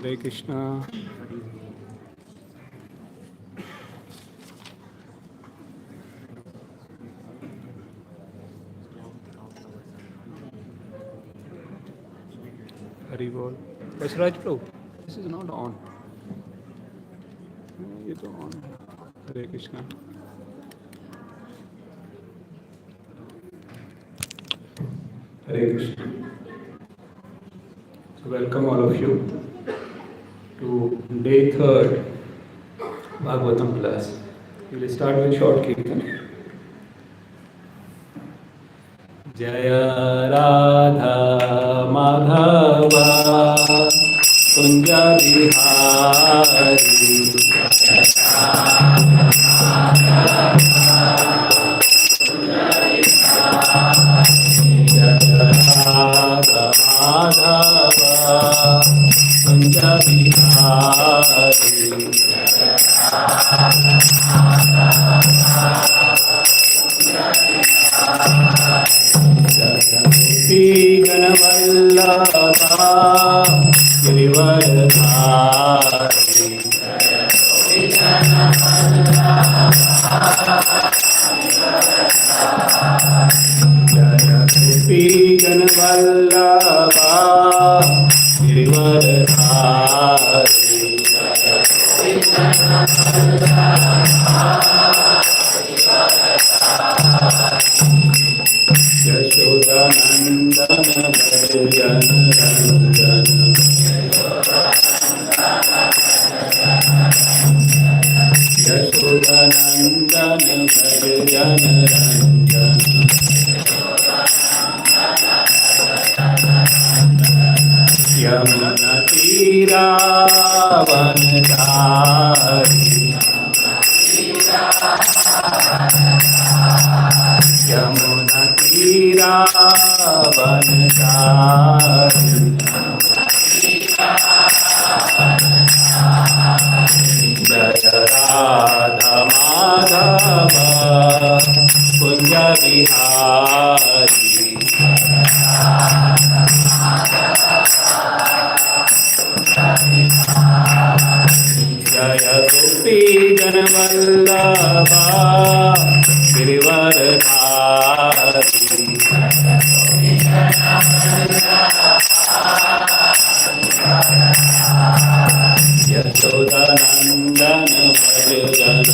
Hare Krishna. Hari Bol. Yes, Raj Prabhu. This is not on. ये तो on है. Hare Krishna. Hare Krishna. So welcome all of you to day 3 Bhagavatam class. We will start with short kirtan. Jaya Radha Madhava Kunja Bihari Jaya Radha Madhava Kunja Bihari Gopi Ganavallabha Girivaradhari Jaya Gopi Ganavallabha Girivaradhari Yashodanandana Bhajan Ranjan Yashodanandana Bhajan Ranjan Yamuna Tira Vanadari Yamuna Tira Vanadari Jaya Radha Madhava Kunja Bihari Jaya Gopi Ganavallabha Girivaradhari Yashodanandana Bhajan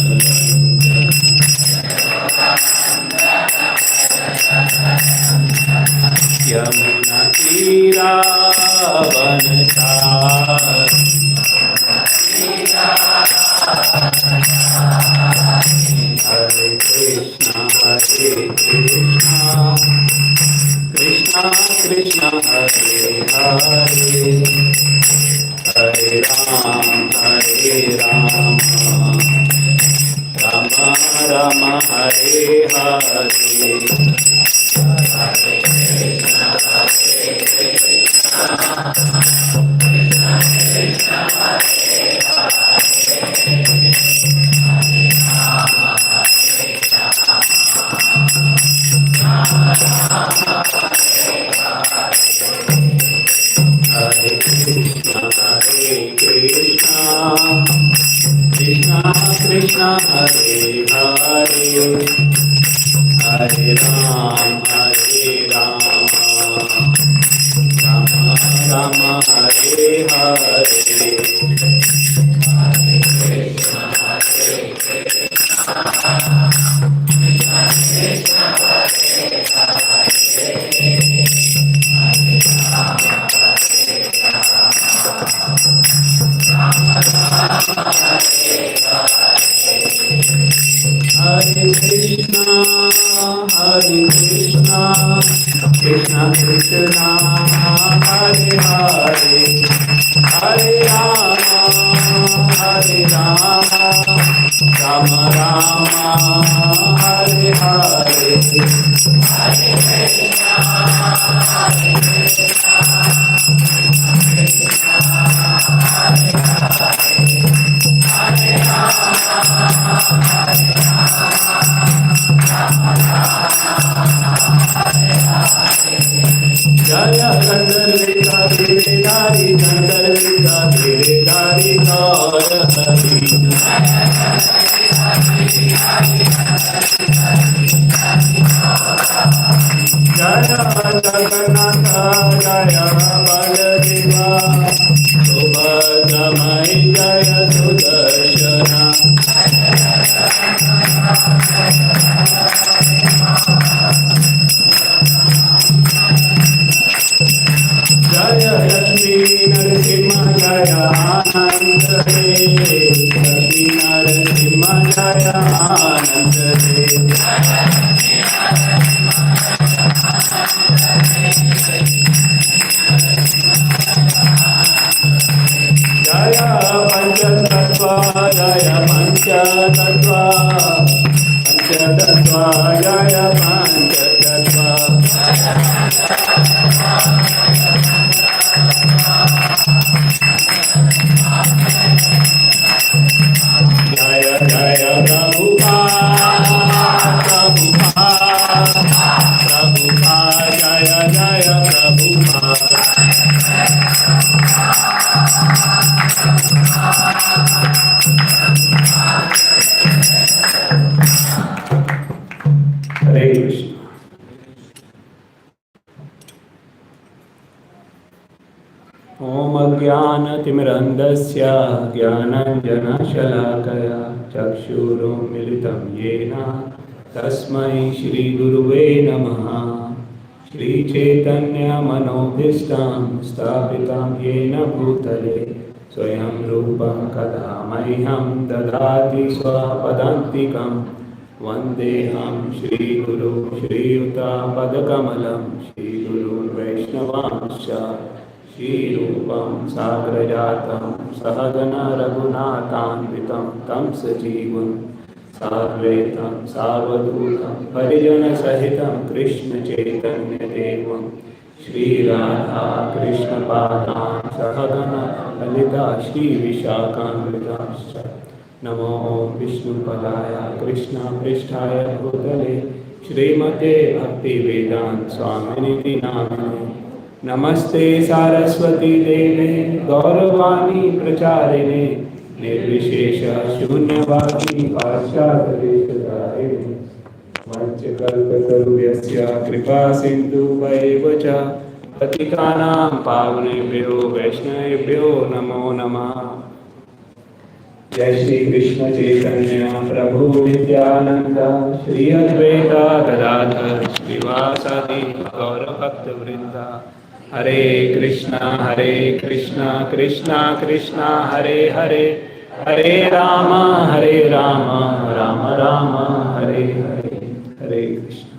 Yamuna Tira Vanadari Hare Krishna, Krishna Krishna, Hare Hare, Hare Rama, Rama Rama, Hare Hare. Hare Krishna, Krishna Krishna, Hare Hare, Hare Rama, Rama Rama, Hare Hare. Hare Krishna, Krishna Krishna, Hare Hare, Hare Rama, Rama Rama, Hare Hare. Hare Krishna, Jaya Gandharva Giridhari Gandharva ज्ञानतिमिरन्धस्य ज्ञानाञ्जनशलाकया चक्षुरुन्मिलितं येन तस्मै श्रीगुरुवे नमः। श्रीचैतन्यमनोभीष्टं स्थापितं येन भूतले स्वयं रूपं कदा मह्यं ददाति स्वपदान्तिकं। वन्देऽहं श्रीगुरु श्रीयुतापदकमलं श्रीगुरुन् वैष्णवांश्च श्रीरूपं साग्रजातं सहगना रघुनाथान्वितं तं सजीवं साद्वैतं सावधूतं परिजनसहितं कृष्णचैतन्यदेवं श्रीराधा कृष्णपादान् सहगना ललिता श्रीविशाखान्वितांश्च। नमो विष्णुपदाय कृष्णपृष्ठाय भूतले श्रीमते भक्तिवेदान्त स्वामिनिधि नामिने। नमस्ते सारस्वती देवे गौरवाणी प्रचारिणे निर्विशेष शून्यवादी पाश्चात्यदेशधारिणे। वंशकल्पतरुभ्यश्च कृपा सिन्धुभ्यैव च पतितानां पावनेभ्यो वैष्णवेभ्यो नमो नमः। जय श्री कृष्ण चैतन्य प्रभु नित्यानंद श्री अद्वैता गदाधर श्रीवासादि गौर भक्त वृंदा। हरे Krishna Krishna Krishna Hare Hare Hare Ram Ram Ram Hare Hare Hare Krishna.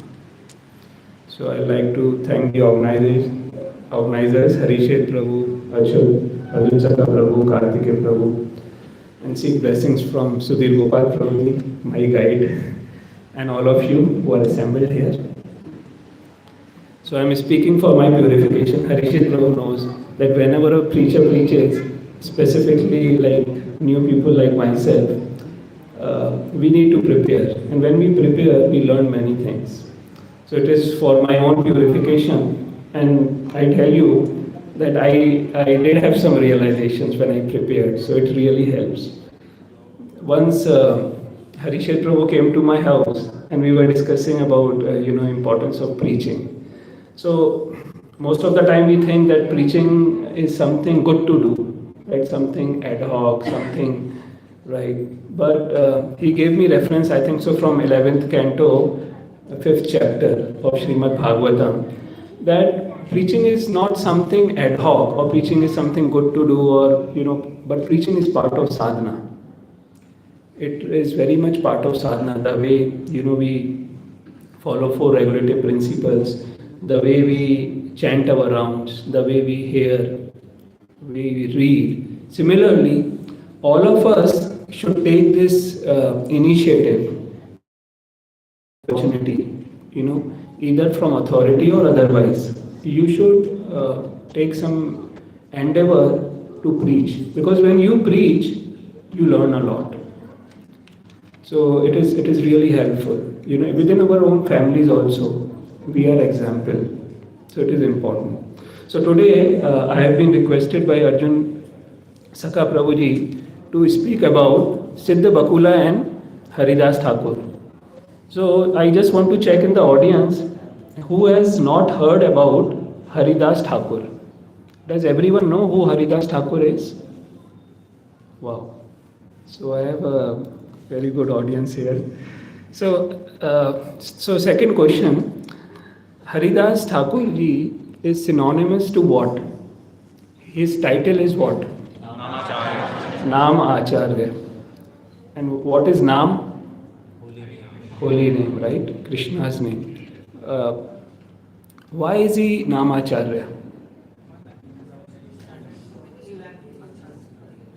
So I'd like to thank the organizers Harishet Prabhu, Arjun Saka Prabhu, Kartike Prabhu, and seek blessings from Sudhir Gopal Prabhu, my guide, and all of you who are assembled here. So I am speaking for my purification. Harishit Prabhu knows that whenever a preacher preaches, specifically like new people like myself, we need to prepare. And when we prepare, we learn many things. So it is for my own purification. And I tell you that I did have some realizations when I prepared. So it really helps. Once Harishit Prabhu came to my house and we were discussing about importance of preaching. So most of the time we think that preaching is something good to do, right? Something ad hoc, something right. But he gave me reference, I think so, from 11th canto, 5th chapter of Srimad Bhagavatam, that preaching is not something ad hoc or preaching is something good to do or but preaching is part of sadhana. It is very much part of sadhana. The way we follow 4 regulative principles, the way we chant our rounds, the way we hear, we read. Similarly, all of us should take this initiative, opportunity, either from authority or otherwise. You should take some endeavor to preach, because when you preach, you learn a lot. So it is really helpful. Within our own families also, we are example. So it is important. So today I have been requested by Arjun Saka Prabhuji to speak about Siddha Bakula and Haridas Thakur. So I just want to check in the audience who has not heard about Haridas Thakur. Does everyone know who Haridas Thakur is? Wow. So I have a very good audience here. So second question, Haridas Thakur ji is synonymous to what? His title is what? Naam Acharya. And what is Naam? Holy name, right? Krishna's name. Why is he Namacharya?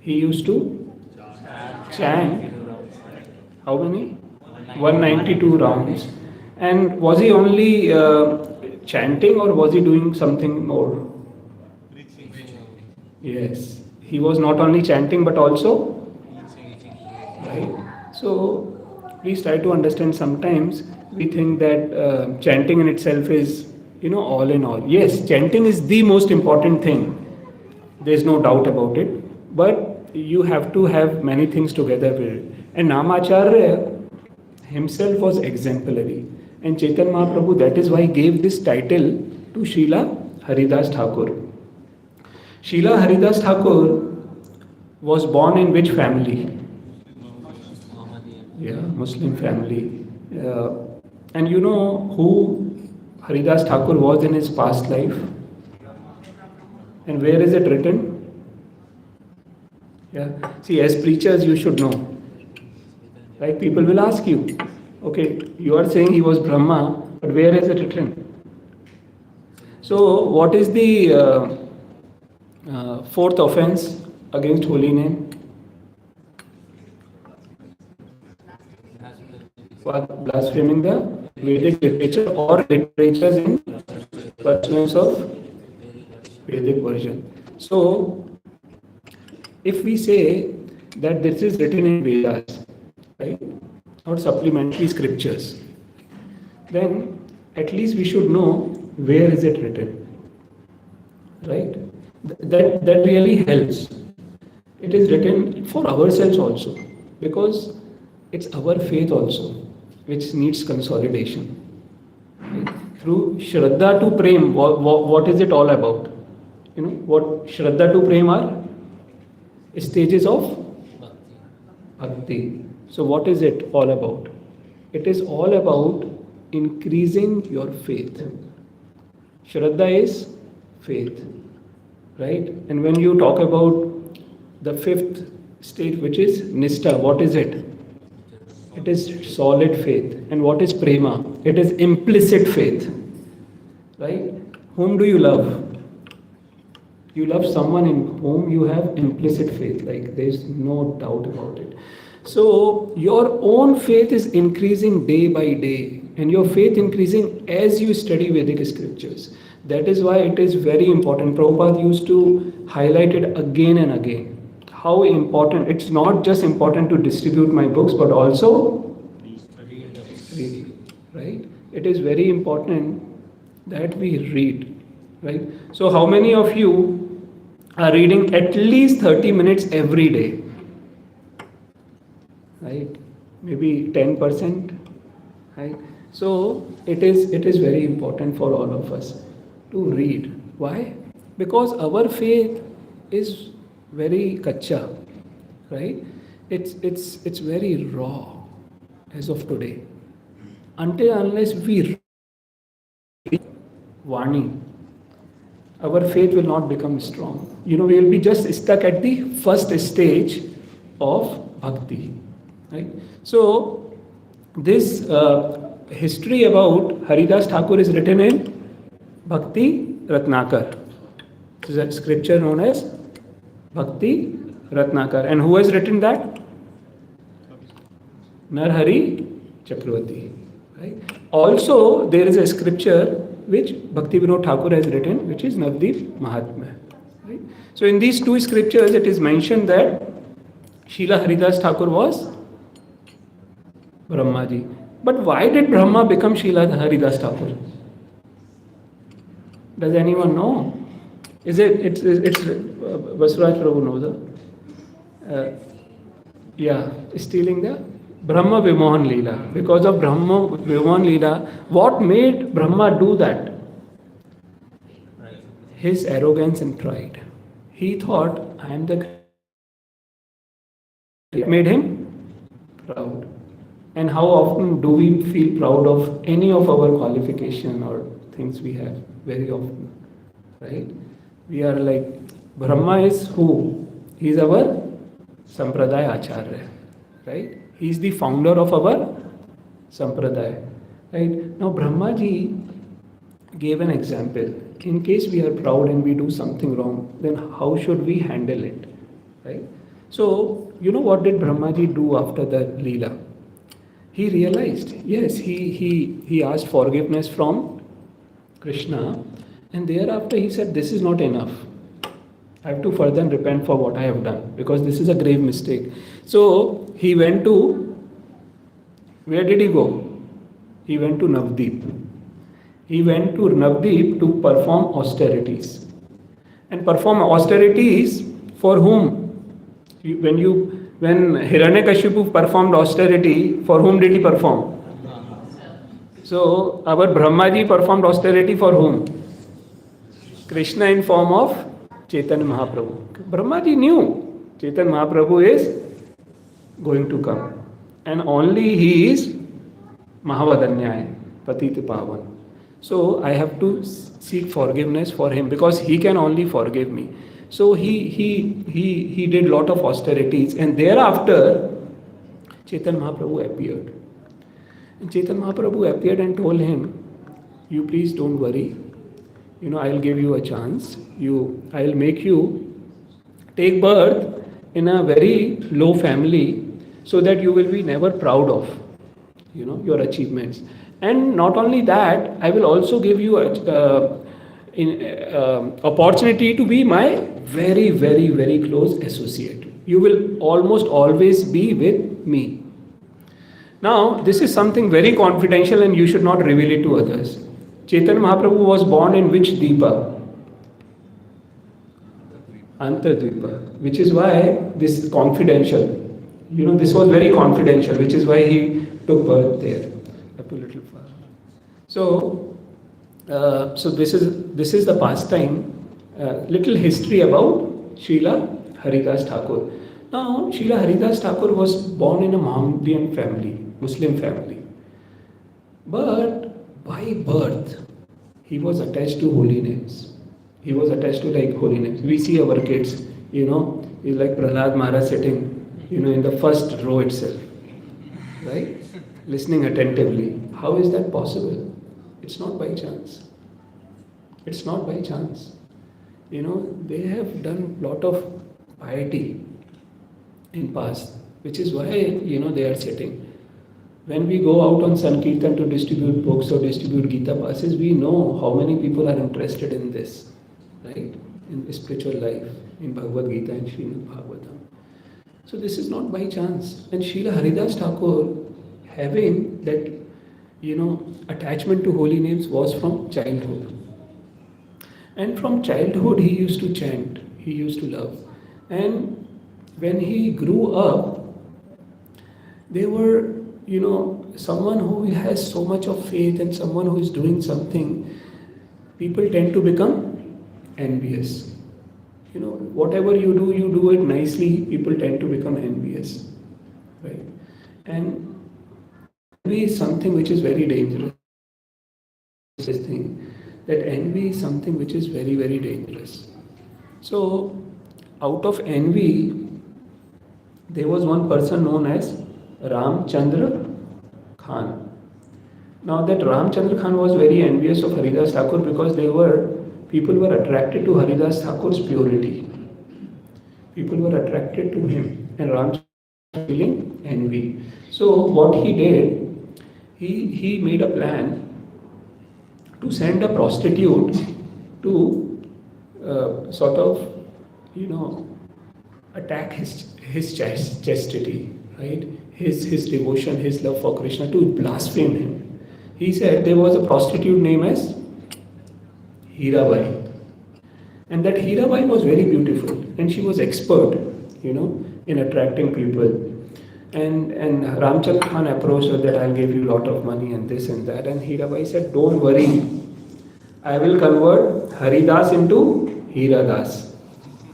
He used to chant how many? 192 rounds. And was he only chanting or was he doing something more? Yes. He was not only chanting but also, right? So please try to understand. Sometimes we think that chanting in itself is, all in all. Yes, chanting is the most important thing. There's no doubt about it. But you have to have many things together with it. And Namacharya himself was exemplary. And Chaitanya Mahaprabhu, that is why he gave this title to Srila Haridas Thakur. Srila Haridas Thakur was born in which family? Yeah, Muslim family. And you know who Haridas Thakur was in his past life? And where is it written? Yeah. See, as preachers, you should know. Right? People will ask you, okay, you are saying he was Brahma, but where is it written? So, what is the fourth offense against holy name? Blaspheming the Vedic literature or literatures in pursuance of Vedic version. So, if we say that this is written in Vedas, right, or supplementary scriptures, then at least we should know where is it written, right? That really helps. It is written for ourselves also, because it's our faith also which needs consolidation. Right? Through Shraddha to Prem, what is it all about? What Shraddha to Prem are? Stages of Bhakti. So what is it all about? It is all about increasing your faith. Shraddha is faith, right? And when you talk about the fifth stage, which is Nishtha, what is it? It is solid faith. And what is Prema? It is implicit faith, right? Whom do you love? You love someone in whom you have implicit faith, like there is no doubt about it. So your own faith is increasing day by day, and your faith increasing as you study Vedic scriptures. That is why it is very important. Prabhupada used to highlight it again and again. How important, it's not just important to distribute my books, but also read, right? It is very important that we read, right? So how many of you are reading at least 30 minutes every day? Right? Maybe 10%, right? So it is very important for all of us to read. Why? Because our faith is very kacha, right? It's very raw as of today. Until unless we read Vani, our faith will not become strong. We will be just stuck at the first stage of bhakti, right? So this history about Haridas Thakur is written in Bhakti Ratnakar. This is a scripture known as Bhakti Ratnakar. And who has written that? Narhari Chakravarti. Right? Also, there is a scripture which Bhakti Vinod Thakur has written, which is Navdeep Mahatmya. Right? So in these two scriptures, it is mentioned that Srila Haridas Thakur was Brahmaji. But why did Brahma become Srila Haridas Thakur? Does anyone know? It's Vasraj Prabhu knows. Yeah, stealing the Brahma Vimohan Leela. Because of Brahma Vimohan Leela, what made Brahma do that? His arrogance and pride. He thought, I am the. It made him proud. And how often do we feel proud of any of our qualification or things we have? Very often, right? We are like, Brahma is who? He is our Sampradaya Acharya, right? He is the founder of our Sampradaya, right? Now, Brahmaji gave an example. In case we are proud and we do something wrong, then how should we handle it, right? So, you know what did Brahmaji do after the Leela? He realized, yes, he asked forgiveness from Krishna, and thereafter he said, this is not enough. I have to further repent for what I have done, because this is a grave mistake. So he went to, where did he go? He went to Navdeep. He went to Navdeep to perform austerities. And perform austerities for whom? When Hiranyakashipu performed austerity, for whom did he perform? So our Brahmaji performed austerity for whom? Krishna in form of Chaitanya Mahaprabhu. Brahmaji knew Chaitanya Mahaprabhu is going to come. And only he is Mahavadanyaya, Patiti Pavan. So I have to seek forgiveness for him because he can only forgive me. So he did lot of austerities, and thereafter Chaitanya Mahaprabhu appeared. And Chaitanya Mahaprabhu appeared and told him, you please don't worry. I'll give you a chance. I'll make you take birth in a very low family so that you will be never proud of, your achievements. And not only that, I will also give you opportunity to be my very, very, very close associate. You will almost always be with me. Now, this is something very confidential and you should not reveal it to others. Chaitanya Mahaprabhu was born in which Deepa? Antardvipa. Which is why this is confidential. This was very confidential, which is why he took birth there. Up a little far. So this is the pastime. Little history about Srila Haridas Thakur. Now, Srila Haridas Thakur was born in a Mohammedan family, Muslim family. But by birth, he was attached to holy names. He was attached to holy names. We see our kids, he's like Prahlad Maharaj sitting, in the first row itself, right? Listening attentively. How is that possible? It's not by chance. It's not by chance. They have done lot of piety in past, which is why, they are sitting. When we go out on Sankirtan to distribute books or distribute Gita passes, we know how many people are interested in this, right? In spiritual life, in Bhagavad Gita and Srimad Bhagavatam. So this is not by chance. And Srila Haridas Thakur, having that, attachment to holy names was from childhood. And from childhood he used to chant, he used to love. And when he grew up, there were, someone who has so much of faith and someone who is doing something, people tend to become envious. Whatever you do it nicely, people tend to become envious, right? And envy is something which is very dangerous. This thing, that envy is something which is very, very dangerous. So, out of envy, there was one person known as Ramchandra Khan. Now that Ramchandra Khan was very envious of Haridas Thakur because people were attracted to Haridas Thakur's purity. People were attracted to him, and Ramchandra was feeling envy. So what he did, he made a plan to send a prostitute to attack his chastity, right? His devotion, his love for Krishna, to blaspheme him. He said there was a prostitute named as Hirabai. And that Hirabai was very beautiful and she was expert, in attracting people. And Ramchand Khan approached her that I'll give you a lot of money and this and that. And Hirabai said, don't worry, I will convert Haridas into Hiradas.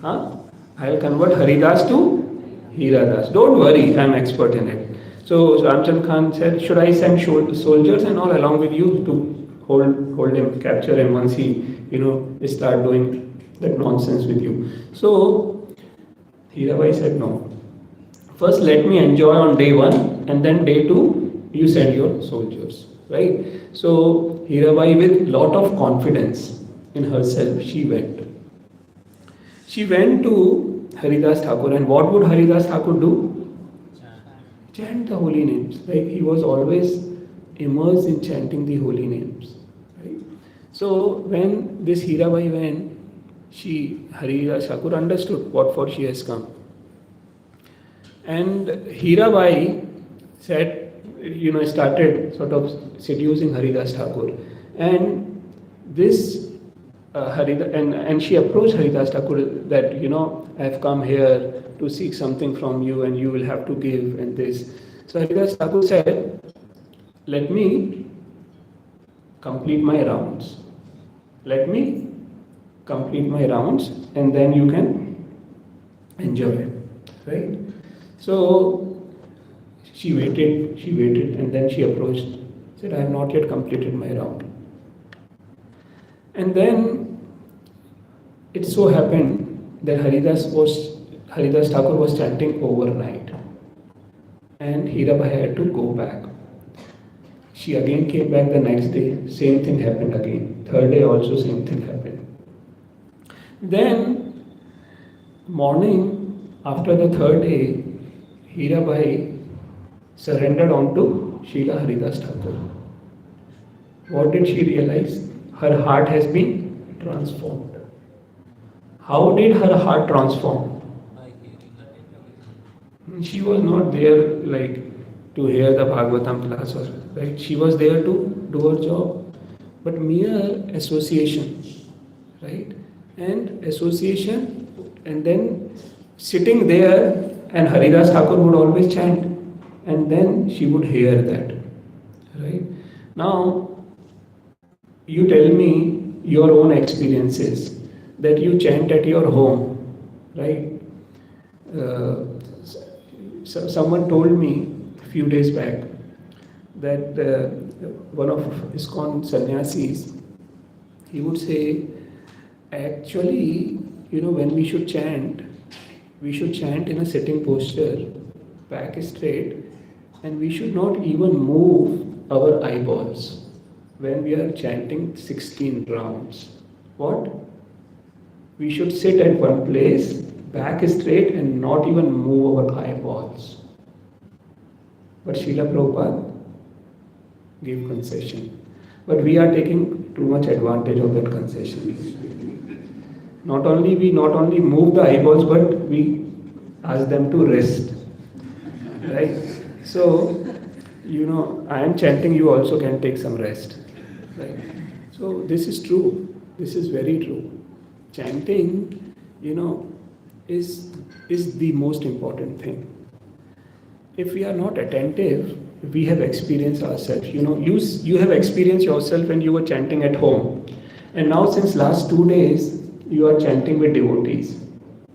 Huh? I will convert Haridas to Hiradas. Don't worry, I'm expert in it. So Ramchand Khan said, should I send soldiers and all along with you to hold him, capture him once he, start doing that nonsense with you. So Hirabai said, no. First let me enjoy on day 1 and then day 2 you send your soldiers. Right? So Hirabai with lot of confidence in herself, she went. She went to Haridas Thakur, and what would Haridas Thakur do? Chant the holy names. Like he was always immersed in chanting the holy names. Right? So when this Hirabai went, Haridas Thakur understood what for she has come. And Hirabai said, started sort of seducing Haridas Thakur. And this and she approached Haridas Thakur that, I have come here to seek something from you and you will have to give and this. So Haridas Thakur said, let me complete my rounds. Let me complete my rounds and then you can enjoy it. Right? So she waited, and then she approached, said, I have not yet completed my round. And then it so happened that Haridas Thakur was chanting overnight. And Hirabai had to go back. She again came back the next day, same thing happened again. Third day also same thing happened. Then morning after the third day, Hirabai surrendered onto Srila Haridas Thakur. What did she realize? Her heart has been transformed. How did her heart transform? She was not there to hear the Bhagavatam class, right? She was there to do her job. But mere association, right? And association, and then sitting there, and Haridas Thakur would always chant. And then she would hear that, right? Now, you tell me your own experiences that you chant at your home, right? Someone told me a few days back that one of ISKCON sannyasis, he would say, actually, when we should chant in a sitting posture, back straight, and we should not even move our eyeballs when we are chanting 16 rounds. What? We should sit at one place, back straight, and not even move our eyeballs. But Srila Prabhupada gave concession. But we are taking too much advantage of that concession. Not only move the eyeballs, but we ask them to rest. Right? So, I am chanting, you also can take some rest. Right? So, this is true. This is very true. Chanting, is the most important thing. If we are not attentive, we have experienced ourselves. You have experienced yourself when you were chanting at home. And now since last 2 days, you are chanting with devotees.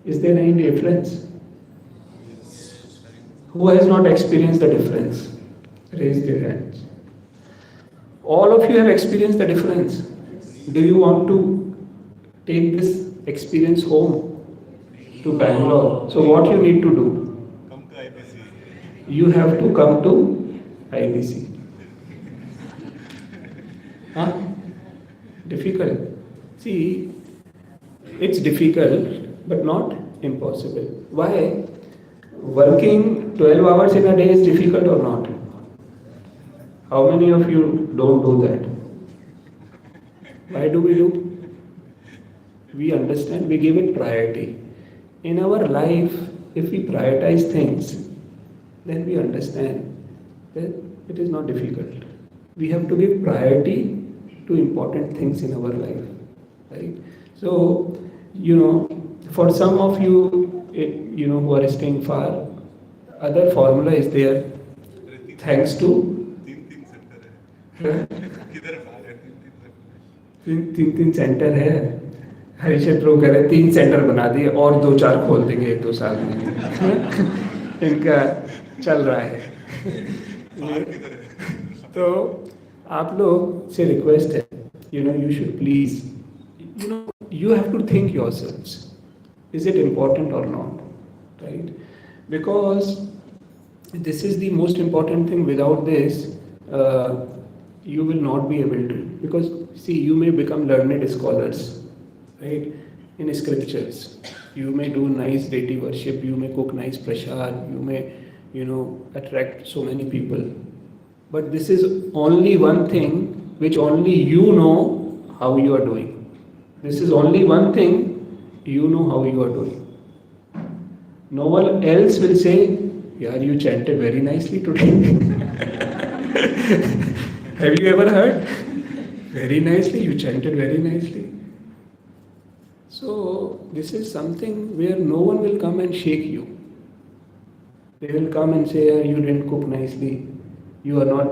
Is there any difference? Who has not experienced the difference? Raise their hands. All of you have experienced the difference. Do you want to take this experience home to Bangalore? So what you need to do? Come to IBC. You have to come to IBC. Huh? Difficult. See, it's difficult, but not impossible. Why? Working 12 hours in a day is difficult or not? How many of you don't do that? Why do we do? We understand, we give it priority. In our life, if we prioritize things, then we understand that it is not difficult. We have to give priority to important things in our life, right? So, for some of you, who are staying far, other formula is there. Thanks to तीन centre है. हरीशर pro कह रहे 3 centre बना दिए और 2-4 खोल देंगे 1-2 साल में. इनका चल रहा है. तो आप लोग से रिक्वेस्ट है, you should please, you have to think yourselves, is it important or not, right? Because this is the most important thing. Without this, you will not be able to, because see, you may become learned scholars, right, in scriptures. You may do nice deity worship, you may cook nice prasad, you may attract so many people, but this is only one thing which only you know how you are doing. This is only one thing you know how you are doing. No one else will say, yeah, you chanted very nicely today. Have you ever heard? Very nicely, you chanted very nicely. So this is something where no one will come and shake you. They will come and say, you didn't cook nicely, you are not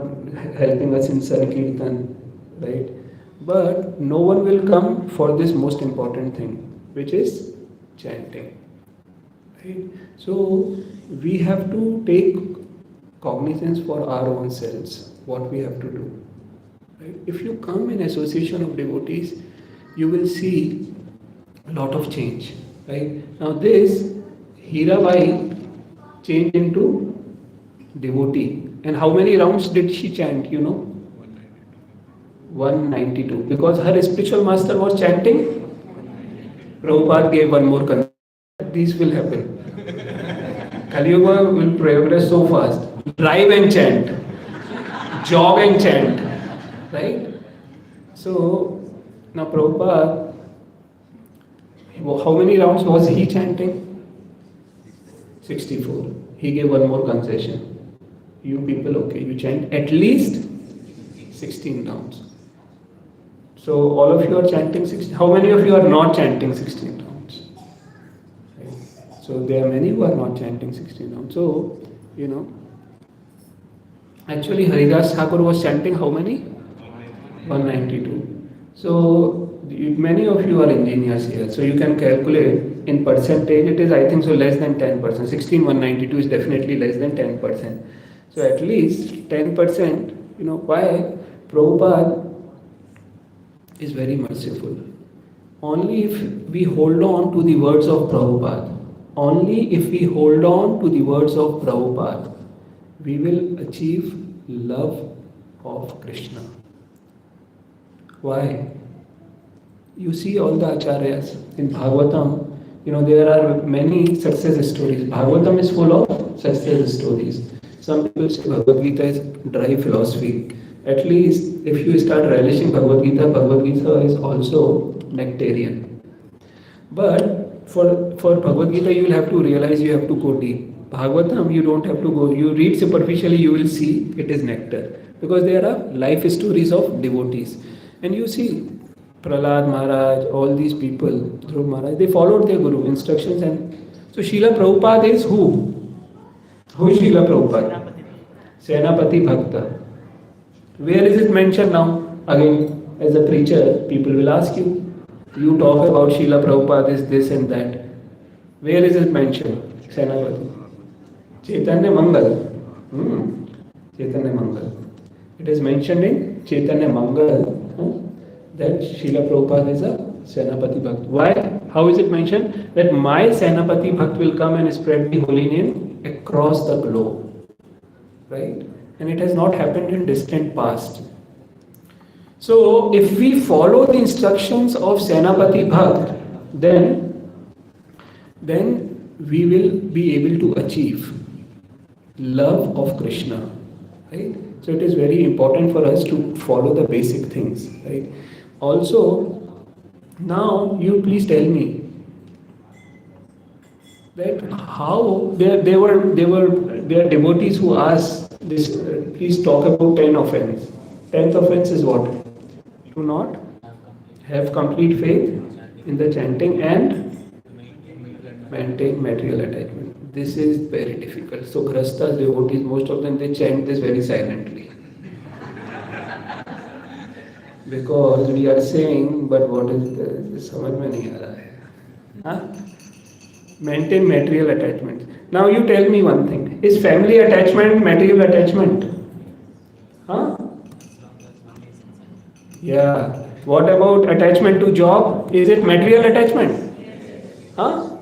helping us in Sankirtan, right? But no one will come for this most important thing, which is chanting. Right? So we have to take cognizance for our own selves, what we have to do. Right? If you come in association of devotees, you will see a lot of change. Right? Now this Hirabai changed into devotee. And how many rounds did she chant, 192. Because her spiritual master was chanting, Prabhupada gave one more condition. These will happen. Kali Yuga will progress so fast. Drive and chant. Jog and chant. Right? So, now Prabhupada, how many rounds was he chanting? 64. He gave one more concession. You people, okay, you chant at least 16 rounds. So all of you are chanting 16. How many of you are not chanting 16 rounds? Right? So there are many who are not chanting 16 rounds. So, actually Haridas Thakur was chanting how many? 192. So many of you are engineers here. So you can calculate in percentage, it is I think so less than 10%. 16, 192 is definitely less than 10%. So at least 10%, why? Prabhupada is very merciful. Only if we hold on to the words of Prabhupada, we will achieve love of Krishna. Why? You see all the acharyas in Bhagavatam, there are many success stories. Bhagavatam is full of success stories. Some people say Bhagavad Gita is dry philosophy. At least if you start relishing Bhagavad Gita is also nectarian. But for Bhagavad Gita, you will have to realize you have to go deep. Bhagavatam, you don't have to go. You read superficially, you will see it is nectar. Because there are life stories of devotees. And you see, Prahlad Maharaj, all these people, Dhruv Maharaj, they followed their Guru instructions. And so Srila Prabhupada is who? Who is Srila Prabhupada? Senapati Bhakta. Where is it mentioned now? Again, as a preacher, people will ask you, you talk about Srila Prabhupada is this and that. Where is it mentioned? Senapati. Chaitanya Mangal. Chaitanya Mangal. It is mentioned in Chaitanya Mangal that Srila Prabhupada is a Senapati Bhakt. Why? How is it mentioned? That my Senapati Bhakt will come and spread the holy name across the globe. Right? And it has not happened in distant past. So, if we follow the instructions of Senapati Bhakt, then we will be able to achieve love of Krishna. Right? So, it is very important for us to follow the basic things. Right? Also, now you please tell me that how there are devotees who ask this, please talk about 10 offense. 10th offense is what? Do not have complete faith in the chanting and maintain material attachment. this is very difficult. So Grastas, devotees, most of them, they chant this very silently. Because we are saying, but what is the समझ में नहीं आ रहा है. Huh? Maintain material attachment. Now you tell me one thing. Is family attachment material attachment? Huh? Yeah. What about attachment to job? Is it material attachment? Huh?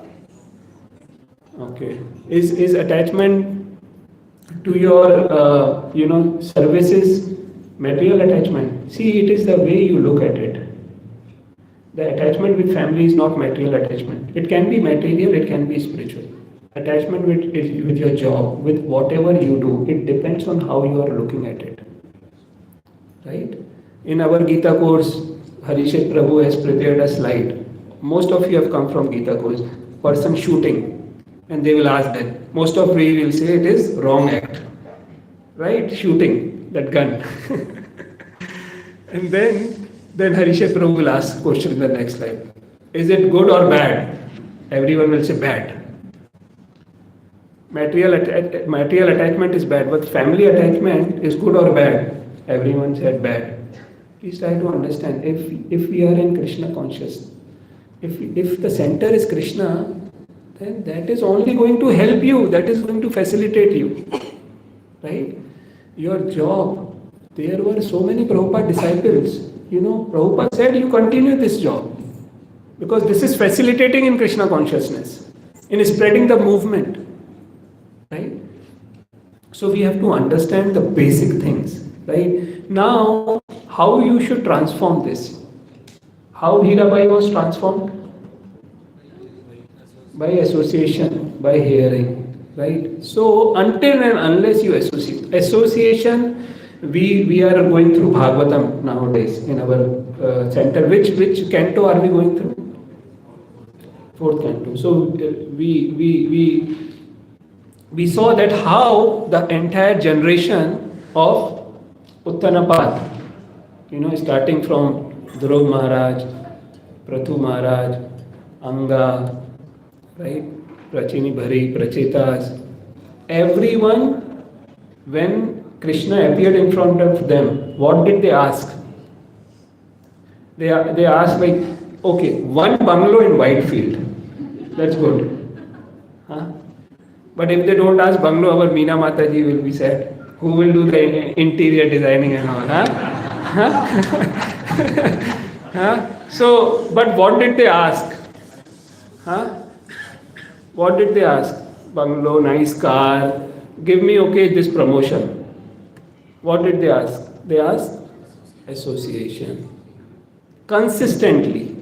Okay. Is attachment to your services material attachment? See, it is the way you look at it. The attachment with family is not material attachment. It can be material, it can be spiritual. Attachment with your job, with whatever you do, it depends on how you are looking at it. Right? In our Gita course, Harishit Prabhu has prepared a slide. Most of you have come from Gita course. Person shooting, and they will ask that. Most of you will say it is wrong act. Right? Shooting that gun. And then Harishit Prabhu will ask question in the next slide. Is it good or bad? Everyone will say bad. Material attachment is bad, but family attachment is good or bad? Everyone said bad. Please try to understand. If we are in Krishna conscious, if the center is Krishna, then that is only going to help you. That is going to facilitate you. Right? Your job. There were so many Prabhupada disciples. Prabhupada said you continue this job. Because this is facilitating in Krishna consciousness. In spreading the movement. Right? So we have to understand the basic things. Right? Now, how you should transform this? How Hirabai was transformed? By association, by hearing. Right? So, until and unless you associate. Association, we are going through Bhagavatam nowadays in our center. Which canto are we going through? 4th canto. So, we saw that how the entire generation of Uttanapad, starting from Dhruv Maharaj, Prathu Maharaj, Anga, right, Prachini Bhari, Prachetas, everyone, when Krishna appeared in front of them, what did they ask? They asked like, okay, one bungalow in Whitefield, that's good. Huh? But if they don't ask bungalow, our Meena Mataji will be sad. Who will do the interior designing and all? Huh? Huh? So, but what did they ask? Huh? What did they ask? Bungalow, nice car, give me this promotion. What did they ask? They asked association. Consistently.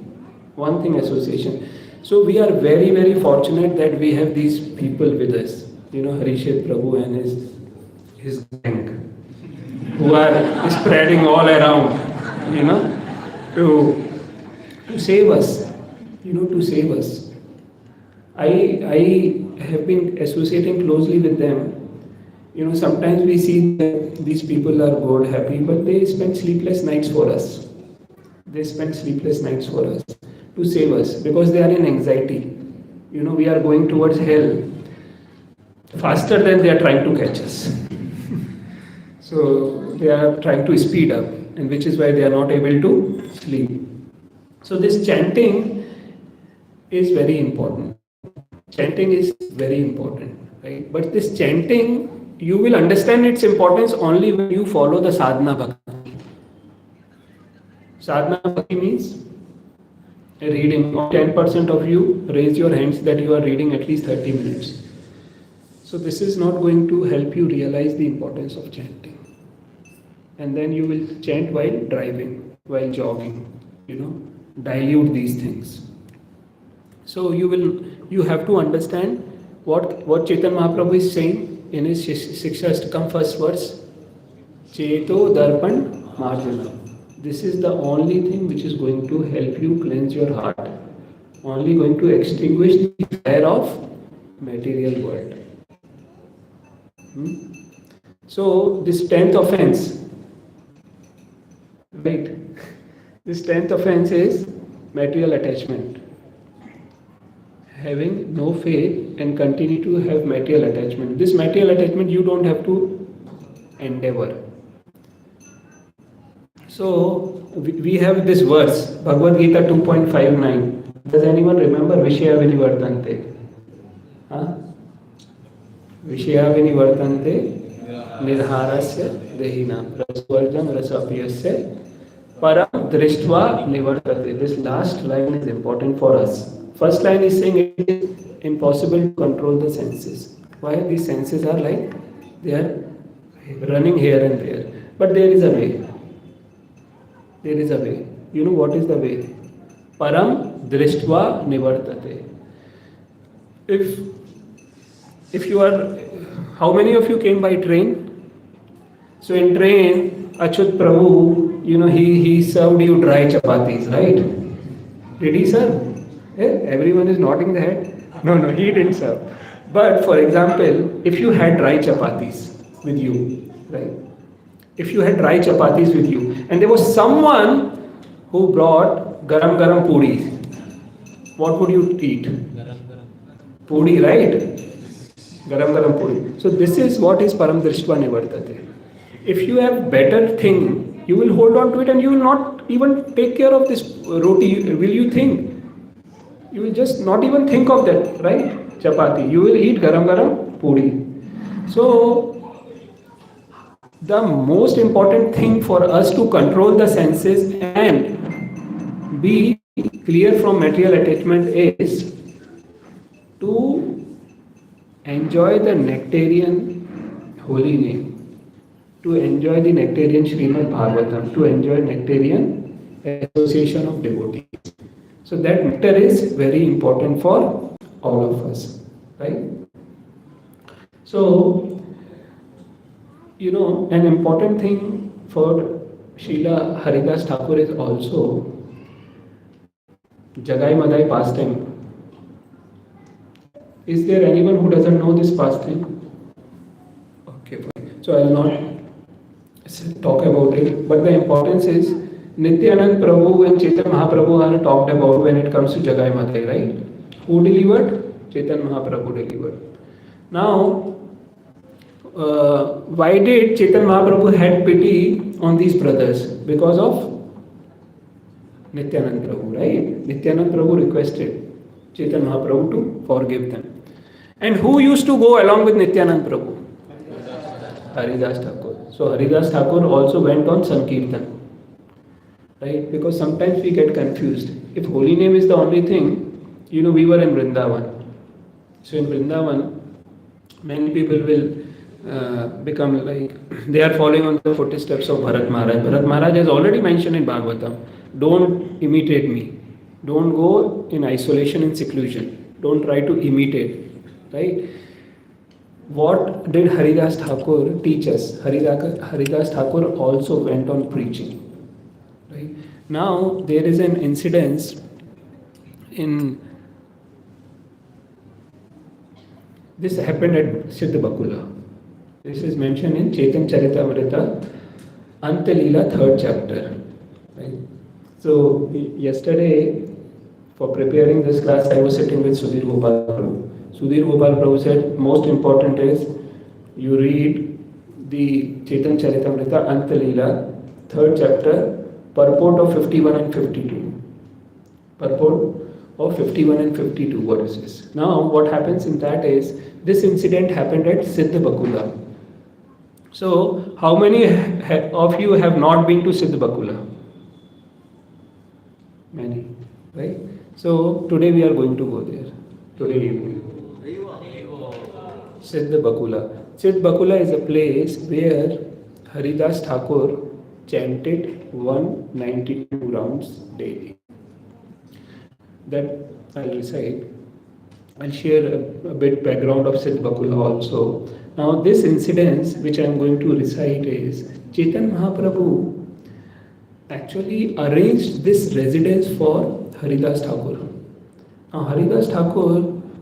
One thing, association. So we are very, very fortunate that we have these people with us. Harishit Prabhu and his gang, who are spreading all around, to save us, to save us. I have been associating closely with them. Sometimes we see that these people are good, happy, but they spend sleepless nights for us. They spend sleepless nights for us to save us because they are in anxiety. We are going towards hell faster than they are trying to catch us. So they are trying to speed up, and which is why they are not able to sleep. So this chanting is very important. Chanting is very important, right? But this chanting, you will understand its importance only when you follow the sadhana bhakti. Sadhana bhakti means reading. 10% of you raise your hands that you are reading at least 30 minutes. So this is not going to help you realize the importance of chanting. And then you will chant while driving, while jogging, dilute these things. So you have to understand what Chaitanya Mahaprabhu is saying in his Shiksha Ashtakam first verse. Cheto Darpan Marjana. This is the only thing which is going to help you cleanse your heart. Only going to extinguish the fire of material world. So this 10th offense, right? This 10th offense is material attachment. having no faith and continue to have material attachment. This material attachment you don't have to endeavor. So we have this verse, Bhagavad Gita 2.59. Does anyone remember Vishaya Vinivartante? Huh? Vishaya Vinivartante Nirharasya Dehina Rasvarjam Rasapiyasya Param Drishtva Nivartate. This last line is important for us. First line is saying it is impossible to control the senses. Why? These senses are like they are running here and there. But there is a way. There is a way. You know what is the way? Param Drishtva Nivartate. If you are, how many of you came by train? So in train, Achyut Prabhu, he served you dry chapatis, right? Did he serve? Everyone is nodding their head. No, he didn't serve. But for example, if you had dry chapatis with you, right? If you had dry chapatis with you, and there was someone who brought garam puri, what would you eat? Puri, right? Garam puri. So this is what is param drishtva nivartate. If you have better thing, you will hold on to it and you will not even take care of this roti. Will you think? You will just not even think of that, right? Chapati. You will eat garam puri. So the most important thing for us to control the senses and be clear from material attachment is to enjoy the nectarian holy name, to enjoy the nectarian Srimad Bhagavatam, to enjoy nectarian association of devotees. So that nectar is very important for all of us, right? So, an important thing for Srila Haridas Thakur is also Jagai Madai pastime. Is there anyone who doesn't know this pastime? Okay, fine. So I will not talk about it. But the importance is Nityanand Prabhu and Chaitanya Mahaprabhu are talked about when it comes to Jagai Madai, right? Who delivered? Chaitanya Mahaprabhu delivered. Now, why did Chaitanya Mahaprabhu had pity on these brothers? Because of Nityanand Prabhu, right? Nityanand Prabhu requested Chaitanya Mahaprabhu to forgive them. And who used to go along with Nityanand Prabhu? Haridas Thakur. So Haridas Thakur also went on Sankirtan, right? Because sometimes we get confused. If holy name is the only thing, we were in Vrindavan. So in Vrindavan, many people will become like, they are following on the footsteps of Bharat Maharaj. Bharat Maharaj has already mentioned in Bhagavatam, don't imitate me. Don't go in isolation and seclusion. Don't try to imitate, right? What did Haridas Thakur teach us? Haridas Thakur also went on preaching, right? Now there is an incident in, this happened at Siddha Bakula. This is mentioned in Chaitanya Charitamrita, Antalila 3rd chapter. Right? So yesterday, for preparing this class, I was sitting with Sudhir Gopal Prabhu. Sudhir Gopal Prabhu said, most important is you read the Chaitanya Charitamrita, Antalila 3rd chapter, purport of 51 and 52. Purport of 51 and 52 verses. Now what happens in that is, this incident happened at Siddha Bakula. So, how many of you have not been to Siddha Bakula? Many, right? So, today we are going to go there. Today evening. Siddha Bakula. Siddha Bakula is a place where Haridas Thakur chanted 192 rounds daily. That I'll recite. I'll share a bit background of Siddha Bakula also. Now this incident which I am going to recite is Chaitanya Mahaprabhu actually arranged this residence for Haridas Thakur. Now Haridas Thakur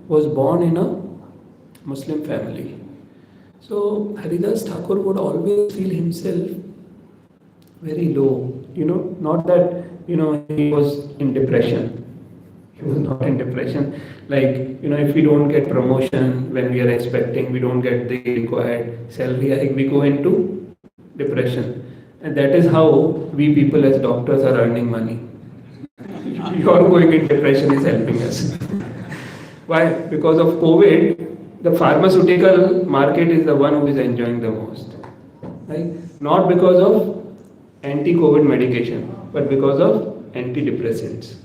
was born in a Muslim family. So Haridas Thakur would always feel himself very low. Not that, he was in depression. He was not in depression. Like, if we don't get promotion when we are expecting, we don't get the required salary hike, we go into depression. And that is how we people as doctors are earning money. Your going in depression is helping us. Why? Because of COVID, the pharmaceutical market is the one who is enjoying the most. Right? Not because of anti-COVID medication, but because of antidepressants.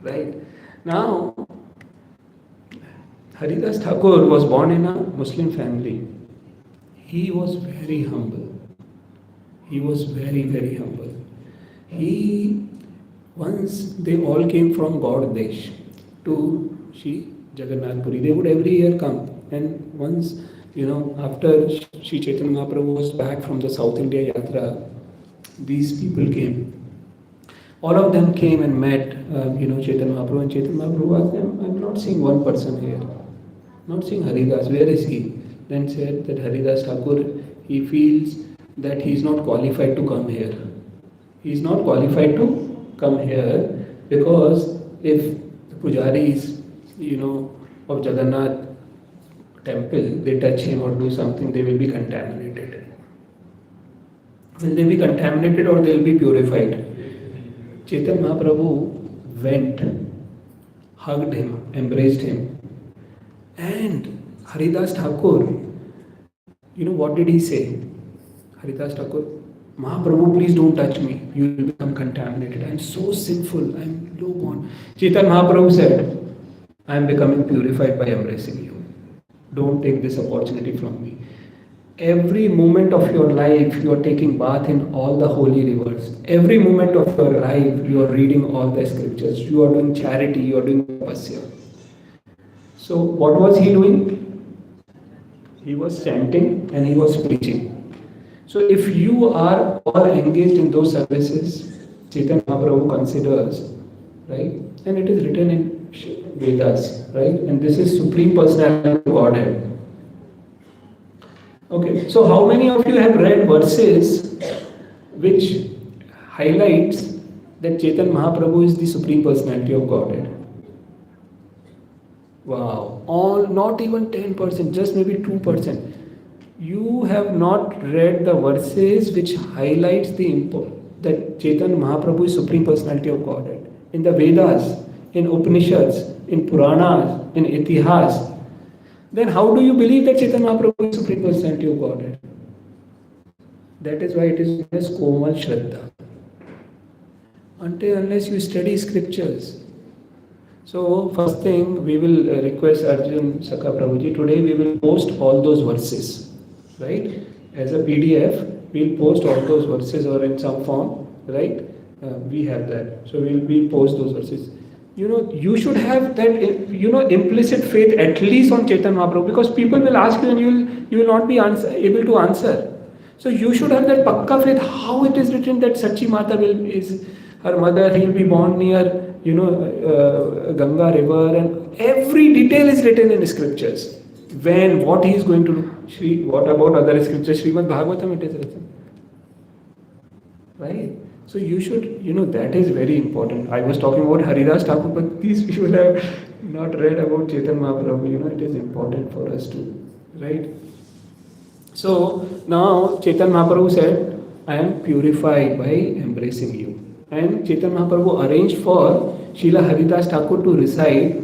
Right? Now, Haridas Thakur was born in a Muslim family. He was very humble. He was very, very humble. Once they all came from Gaur Desh to Shri Jagannath Puri. They would every year come. And once, after Shri Chaitanya Mahaprabhu was back from the South India Yatra, these people came. All of them came and met, Chaitanya Mahaprabhu. And Chaitanya Mahaprabhu asked them, I'm not seeing one person here. Not seeing Haridas. Where is he? Then said that Haridas Thakur, he feels that he is not qualified to come here. He is not qualified to come here because if the pujaris, of Jagannath temple, they touch him or do something, they will be contaminated. Will they be contaminated or they will be purified? Chaitanya Mahaprabhu went, hugged him, embraced him. And Haridas Thakur, what did he say? Haridas Thakur, Mahaprabhu, please don't touch me. You will become contaminated. I am so sinful. I am low born. Chaitanya Mahaprabhu said, I am becoming purified by embracing you. Don't take this opportunity from me. Every moment of your life, you are taking bath in all the holy rivers. Every moment of your life, you are reading all the scriptures. You are doing charity. You are doing tapasya. So, what was he doing? He was chanting and he was preaching. So if you are all engaged in those services, Chaitanya Mahaprabhu considers, right? And it is written in Vedas, right? And this is Supreme Personality of Godhead. Okay, so how many of you have read verses which highlights that Chaitanya Mahaprabhu is the Supreme Personality of Godhead? Wow, not even 10%, just maybe 2%. You have not read the verses which highlights that Chaitanya Mahaprabhu is Supreme Personality of Godhead. In the Vedas, in Upanishads, in Puranas, in Itihas. Then how do you believe that Chaitanya Mahaprabhu is Supreme Personality of Godhead? That is why it is known as Komal Shraddha. Unless you study scriptures. So first thing, we will request Arjun Sakha Prabhuji, today we will post all those verses. Right? As a PDF, we'll post all those verses or in some form, right? We have that. So we'll post those verses. You should have that, implicit faith at least on Chaitanya Mahaprabhu, because people will ask you and you will not be able to answer. So you should have that pakka faith, how it is written that Sachi Mata is her mother, he will be born near, Ganga river, and every detail is written in the scriptures. When, what he is going to do. What about other scriptures? Srimad Bhagavatam it is written. Right? So you should, that is very important. I was talking about Haridas Thakur, but these people have not read about Chaitanya Mahaprabhu. It is important for us to, right? So now Chaitanya Mahaprabhu said, I am purified by embracing you. And Chaitanya Mahaprabhu arranged for Srila Haridas Thakur to reside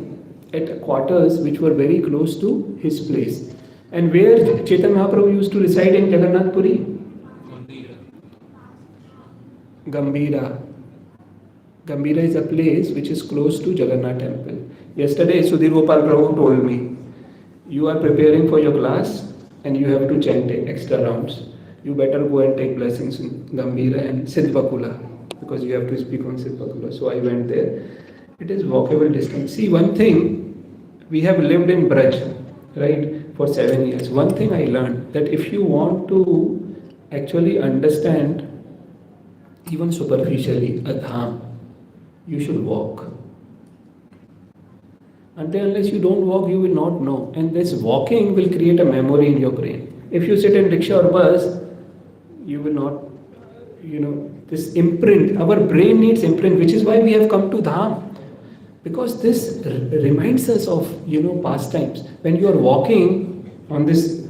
at quarters which were very close to his place. And where Chaitanya Mahaprabhu used to reside in Jagannath Puri? Gambira. Gambira is a place which is close to Jagannath temple. Yesterday Sudhir Gopal Prabhu told me, you are preparing for your class and you have to chant extra rounds. You better go and take blessings in Gambira and Siddhvakula, because you have to speak on Siddhvakula. So I went there. It is walkable distance. See, one thing, we have lived in Braj, right, for 7 years. One thing I learned, that if you want to actually understand, even superficially, a dham, you should walk. Unless you don't walk, you will not know. And this walking will create a memory in your brain. If you sit in rickshaw or bus, you will not, this imprint. Our brain needs imprint, which is why we have come to dham. Because this reminds us of, past times. When you are walking on this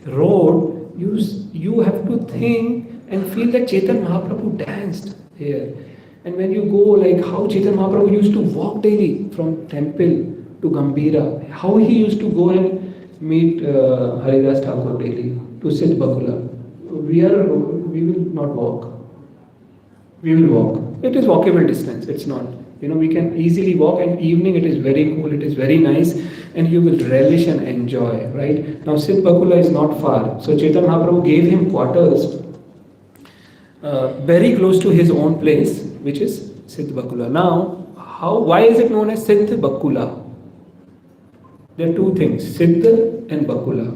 road, you have to think and feel that Chaitanya Mahaprabhu danced here. And when you go, like how Chaitanya Mahaprabhu used to walk daily from temple to Gambhira, how he used to go and meet Haridas Thakur daily to Siddh Bakula. We will not walk. We will walk. It is walkable distance. It's not. We can easily walk, and evening it is very cool, it is very nice, and you will relish and enjoy, right? Now Siddh Bakula is not far. So Chaitanya Mahaprabhu gave him quarters very close to his own place, which is Siddh Bakula. Now, why is it known as Siddh Bakula? There are two things, Siddh and Bakula.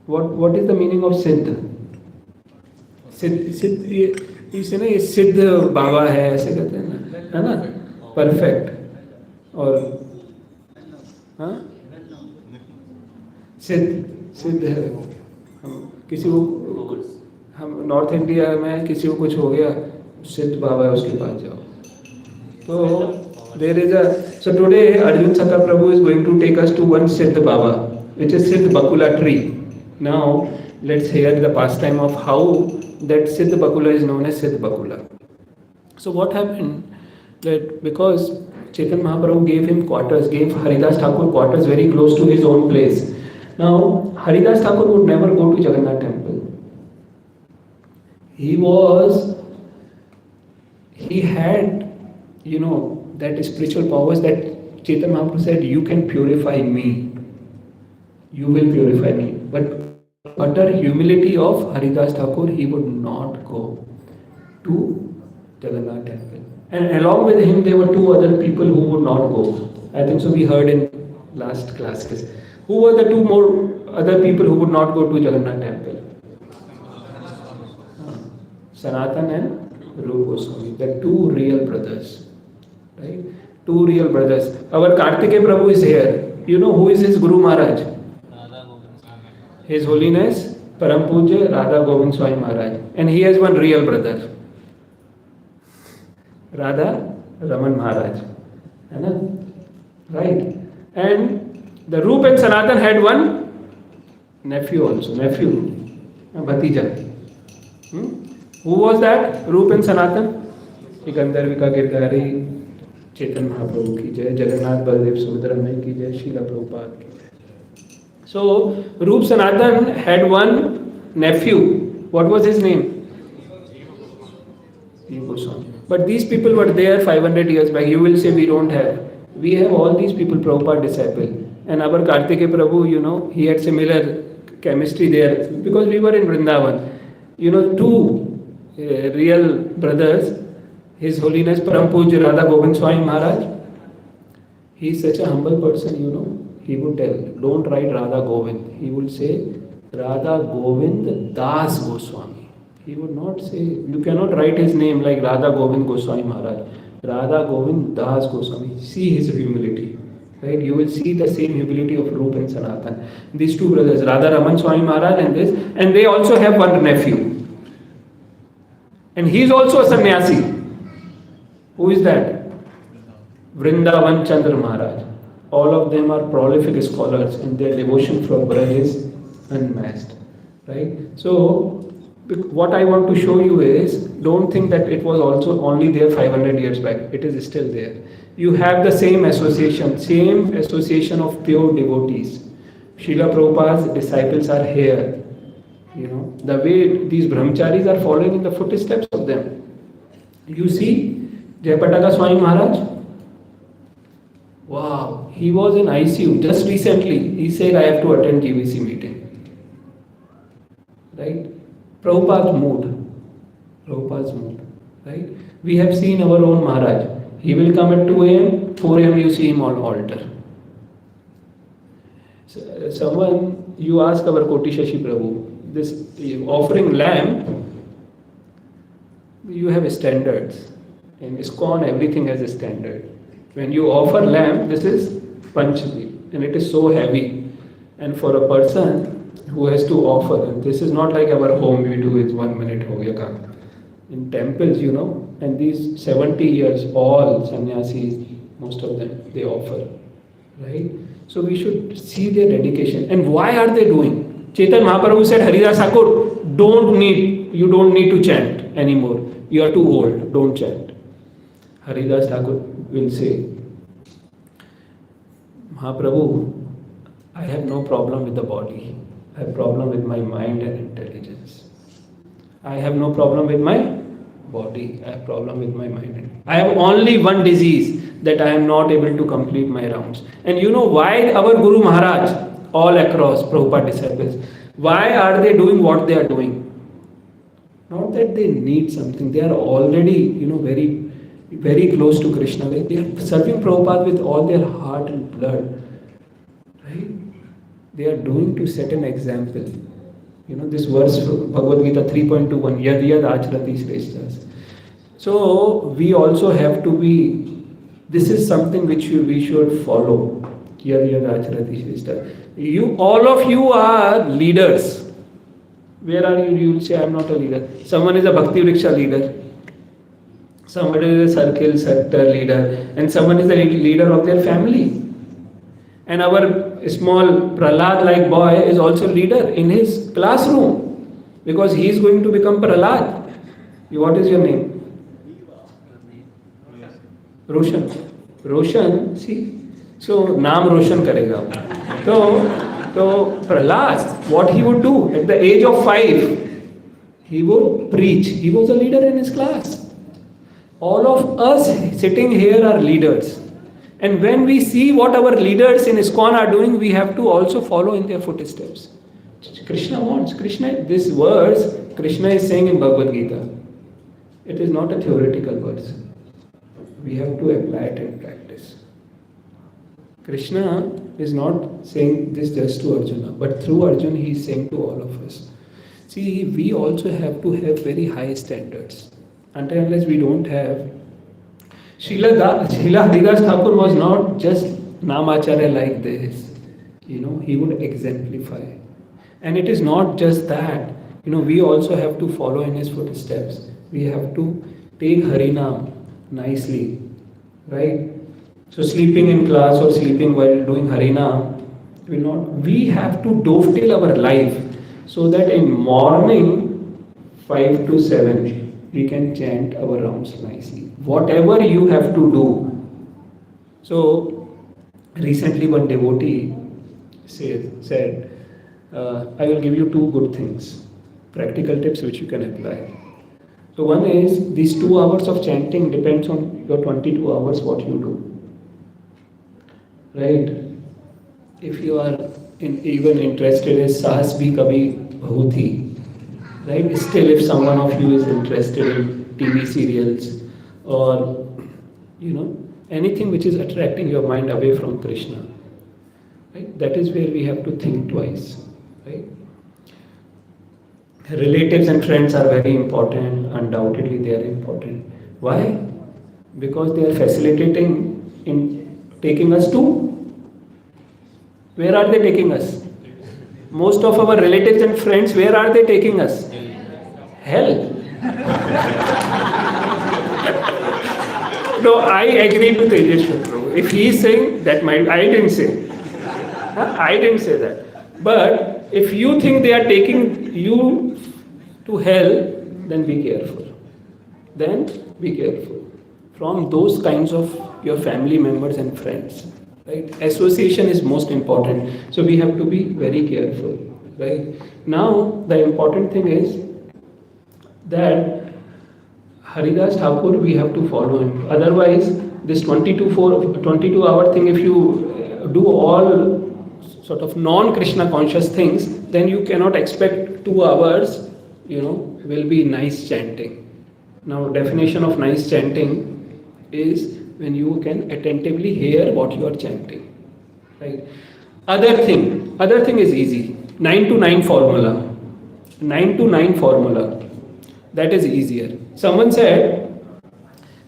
What is the meaning of Siddh? Siddh इसे ना ये सिद्ध बाबा है ऐसे कहते हैं ना, है ना, परफेक्ट. और हाँ सिद्ध है. किसी को, हम नॉर्थ इंडिया में किसी को कुछ हो गया, सिद्ध बाबा है उसके पास जाओ. तो there is a, so today Arjun Sakha Prabhu is going to take us to one Siddh Baba, which is Siddh Bakula tree. Now let's hear the pastime of how that Siddh Bakula is known as Siddh Bakula. So what happened, that because Chaitanya Mahaprabhu gave him quarters, gave Haridas Thakur quarters very close to his own place. Now Haridas Thakur would never go to Jagannath temple. He had, that spiritual powers that Chaitanya Mahaprabhu said, you can purify me. You will purify me. But utter humility of Haridas Thakur, he would not go to Jagannath temple. And along with him, there were two other people who would not go. I think so we heard in last classes. Who were the two more other people who would not go to Jagannath temple? Sanatan and Rupa Goswami, the two real brothers. Right? Two real brothers. Our Kartikeya Prabhu is here. You know who is his Guru Maharaj? His Holiness Param Pujya Radha Govind Swami Maharaj. And he has one real brother, Radha Raman Maharaj. Right? And the Rup and Sanatan had one nephew also. Bhatija. Who was that? Rup and Sanatan? Gandharvika Girdhari, Chaitanya Mahaprabhu ki jai, Jagannath Baldev Subhadra Mai ki jai, Srila Prabhupada ki jai. So, Rup Sanatan had one nephew. What was his name? Jiva Goswami. But these people were there 500 years back. You will say we don't have. We have all these people, Prabhupada disciple. And our Kartikeya Prabhu, he had similar chemistry there. Because we were in Vrindavan. Two real brothers. His Holiness Param Pujya Radha Govind Swami Maharaj. He is such a humble person, He would tell, don't write Radha Govind. He would say Radha Govind Das Goswami. He would not say, you cannot write his name like Radha Govind Goswami Maharaj. Radha Govind Das Goswami. See his humility. Right? You will see the same humility of Rup and Sanatan. These two brothers, Radha Raman Swami Maharaj and this, and they also have one nephew. And he is also a sannyasi. Who is that? Vrindavan Chandra Maharaj. All of them are prolific scholars and their devotion for Braj is unmatched. Right? So, what I want to show you is, don't think that it was also only there 500 years back. It is still there. You have the same association of pure devotees. Srila Prabhupada's disciples are here. The way these brahmacharis are following in the footsteps of them. You see, Jayapataka Swami Maharaj. Wow, he was in ICU just recently. He said, I have to attend GVC meeting. Right? Prabhupada's mood. Right? We have seen our own Maharaj. He will come at 2 a.m., 4 a.m. you see him on altar. Someone, you ask our Koti Shashi Prabhu, this offering lamb, you have standards. In ISKCON, everything has a standard. When you offer lamb, this is Panchadi, and it is so heavy. And for a person who has to offer, this is not like our home, we do it 1 minute, ho gaya kaam. in temples, and these 70 years, all sannyasis, most of them, they offer, right? So we should see their dedication. And why are they doing? Chaitanya Mahaprabhu said, Haridas Thakur, you don't need to chant anymore. You are too old, don't chant. Haridas Thakur will say, Mahaprabhu, I have no problem with the body. I have problem with my mind and intelligence. I have no problem with my body. I have problem with my mind. I have only one disease, that I am not able to complete my rounds. And you know why our Guru Maharaj, all across Prabhupada disciples, why are they doing what they are doing? Not that they need something. They are already, very, very close to Krishna. They are serving Prabhupada with all their heart and blood. Right? They are doing to set an example. This verse, Bhagavad Gita 3.21, Yad Yad Acharati Shreshtas. So, we also have to be, this is something which we should follow. Yad Yad Acharati Shreshtas. All of you are leaders. Where are you? You will say, I am not a leader. Someone is a Bhakti Vriksha leader. Somebody is a circle sector leader. And someone is the leader of their family. And our small Prahlad-like boy is also leader in his classroom. Because he is going to become Prahlad. What is your name? Roshan. Roshan, see? So, naam Roshan karega. So Prahlad, what he would do at the age of 5, he would preach. He was a leader in his class. All of us sitting here are leaders. And when we see what our leaders in ISKCON are doing, we have to also follow in their footsteps. Krishna wants. This verse, Krishna is saying in Bhagavad Gita. It is not a theoretical verse. We have to apply it in practice. Krishna is not saying this just to Arjuna, but through Arjuna he is saying to all of us. See, we also have to have very high standards. Until unless we don't have. Srila Haridas Thakur was not just Namacharya like this. He would exemplify. And it is not just that. We also have to follow in his footsteps. We have to take Harinam nicely. Right? So sleeping in class or sleeping while doing Harinam will not. We have to dovetail our life so that in morning 5 to 7 we can chant our rounds nicely. Whatever you have to do. So recently one devotee said, I will give you 2 good things, practical tips which you can apply. So one is, these 2 hours of chanting depends on your 22 hours what you do. Right? If you are even interested in Sahas Bhi Kabhi Bhuti, right? Still, if someone of you is interested in TV serials or, anything which is attracting your mind away from Krishna, right? That is where we have to think twice, right? Relatives and friends are very important. Undoubtedly, they are important. Why? Because they are facilitating in taking us to. Where are they taking us? Most of our relatives and friends, where are they taking us? Hell. No, I agree with Tejesh Prabhu. If he is saying that, I didn't say. I didn't say that. But if you think they are taking you to hell, then be careful. From those kinds of your family members and friends. Right? Association is most important. So we have to be very careful. Right? Now, the important thing is that Haridas Thakur we have to follow him. Otherwise, this 22-hour thing, if you do all sort of non-Krishna conscious things, then you cannot expect 2 hours, will be nice chanting. Now, definition of nice chanting is when you can attentively hear what you are chanting. Right? Other thing is easy. 9 to 9 formula. 9 to 9 formula. That is easier. Someone said,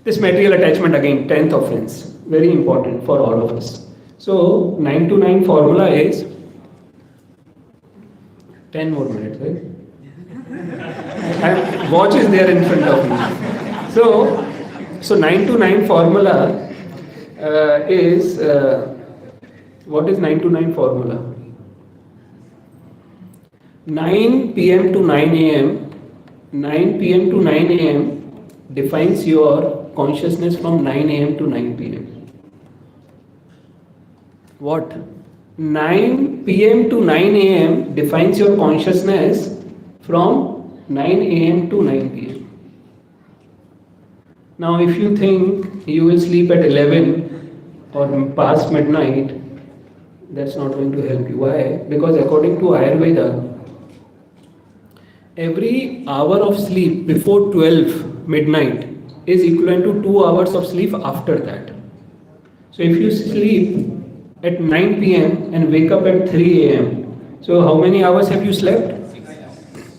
this material attachment again, 10th offense. Very important for all of us. So, 9 to 9 formula is 10 more minutes, right? Watch is there in front of me. So 9 to 9 formula is what is 9 to 9 formula? 9 p.m. to 9 a.m. 9 p.m. to 9 a.m. defines your consciousness from 9 a.m. to 9 p.m. What? 9 p.m. to 9 a.m. defines your consciousness from 9 a.m. to 9 p.m. Now, if you think you will sleep at 11 or past midnight, that's not going to help you. Why? Because according to Ayurveda, every hour of sleep before 12 midnight is equivalent to 2 hours of sleep after that. So if you sleep at 9 p.m. and wake up at 3 a.m., so how many hours have you slept?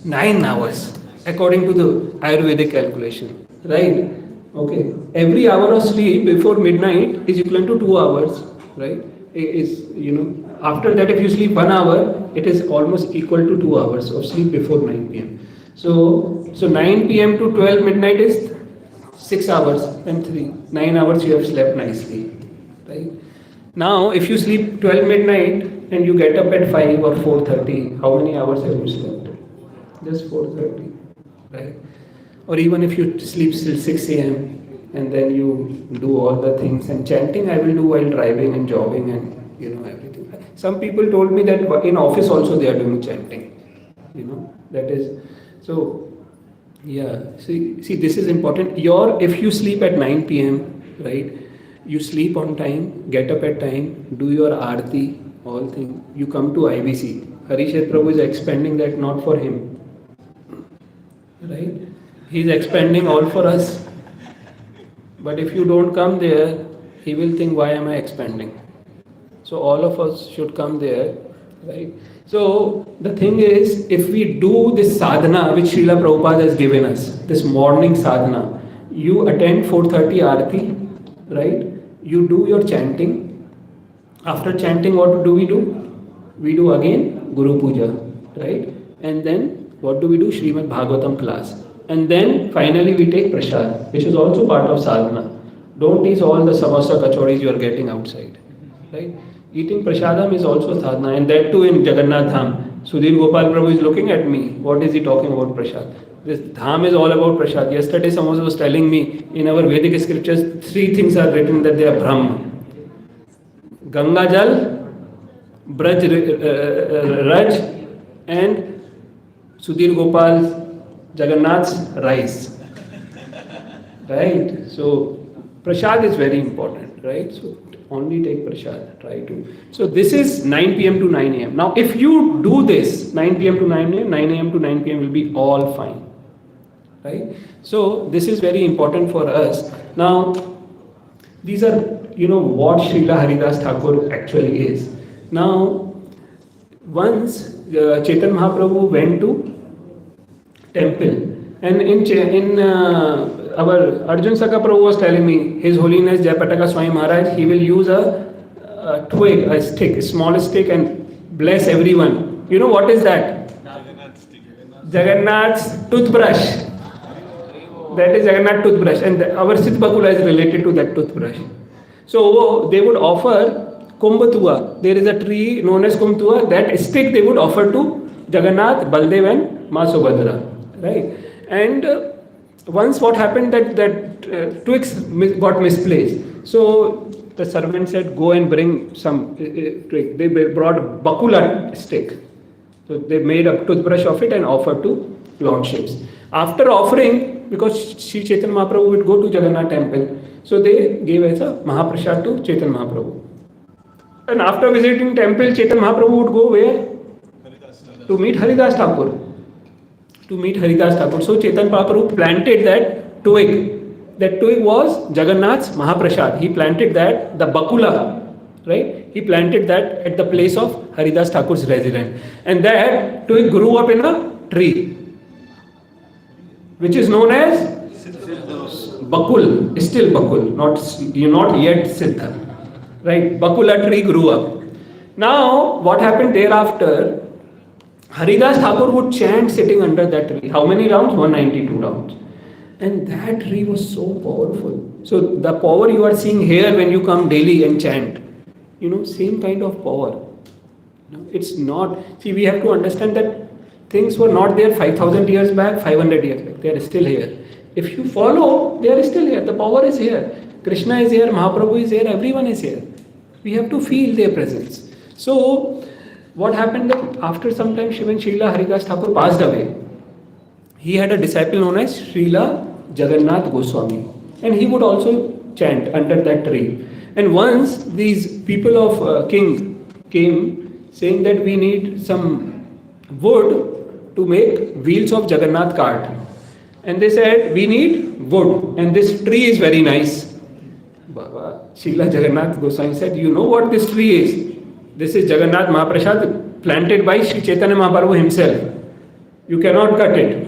9 hours, according to the Ayurvedic calculation, right? Okay. Every hour of sleep before midnight is equivalent to 2 hours, right? After that, if you sleep 1 hour, it is almost equal to 2 hours of sleep before 9 p.m. So 9 p.m. to 12 midnight is 6 hours and 9 hours you have slept nicely, right? Now, if you sleep 12 midnight and you get up at 5 or 4:30, how many hours have you slept? Just 4:30, right? Or even if you sleep till 6 a.m. and then you do all the things, and chanting I will do while driving and jogging and everything. Some people told me that in office also they are doing chanting. That is so. Yeah. See, this is important. If you sleep at 9 p.m., right? You sleep on time, get up at time, do your aarti, all things. You come to IBC. Harishat Prabhu is expanding that not for him, right? He is expanding all for us. But if you don't come there, he will think, why am I expanding? So all of us should come there, right? So the thing is, if we do this sadhana which Srila Prabhupada has given us, this morning sadhana, you attend 4:30 aarti, right? You do your chanting. After chanting, what do? We do again Guru Puja, right? And then what do? Srimad Bhagavatam class. And then finally we take prasad, which is also part of sadhana. Don't eat all the samosa kachoris you are getting outside, right? Eating prasadam is also sadhana, and that too in Jagannath Dham. Sudhir Gopal Prabhu is looking at me. What is he talking about prasad? This Dham is all about prasad. Yesterday someone was telling me, in our Vedic scriptures, 3 things are written that they are Brahma. Ganga Jal, Braj Raj, and Sudhir Gopal's Jagannath's rice, right? So prasad is very important, right? So only take prasad, try to. So this is 9 p.m. to 9 a.m. Now if you do this 9 p.m. to 9 a.m., 9 a.m. to 9 p.m. will be all fine, right? So this is very important for us. Now these are, what Srila Haridas Thakur actually is. Now once Chaitanya Mahaprabhu went to temple, and in our Arjun Saka Prabhu was telling me, His Holiness Jayapataka Swami Maharaj, he will use a twig, a stick, a small stick, and bless everyone. You know what is that? Jagannath's toothbrush. That is Jagannath toothbrush, and our Siddh Bakula is related to that toothbrush. So they would offer Kumbhatua. There is a tree known as Kumbhatua. That stick they would offer to Jagannath, Baldev, and Ma Subhadra. Right? And once what happened that twigs got misplaced. So the servant said, go and bring some twig. They brought a bakula stick. So they made a toothbrush of it and offered to lordships. After offering, because Sri Chaitanya Mahaprabhu would go to Jagannath temple, so they gave as a Mahaprasad to Chaitanya Mahaprabhu. And after visiting temple, Chaitanya Mahaprabhu would go where? To meet Haridas Thakur. So Chaitanya Mahaprabhu planted that twig. That twig was Jagannath's Mahaprasad. He planted that, the Bakula, right? He planted that at the place of Haridas Thakur's residence. And that twig grew up in a tree, which is known as Bakul, still Bakul, not yet Siddha. Right? Bakula tree grew up. Now, what happened thereafter? Haridas Thakur would chant sitting under that tree. How many rounds? 192 rounds. And that tree was so powerful. So the power you are seeing here when you come daily and chant, same kind of power. It's not, see, we have to understand that things were not there 5,000 years back, 500 years back. They are still here. If you follow, they are still here. The power is here. Krishna is here, Mahaprabhu is here, everyone is here. We have to feel their presence. So, what happened that after some time, when Srila Haridas Thakur passed away, he had a disciple known as Srila Jagannath Goswami. And he would also chant under that tree. And once these people of king came saying that we need some wood to make wheels of Jagannath cart. And they said, we need wood. And this tree is very nice. Baba, Srila Jagannath Goswami said, you know what this tree is? This is Jagannath Mahaprasad planted by Sri Chaitanya Mahaprabhu himself. You cannot cut it.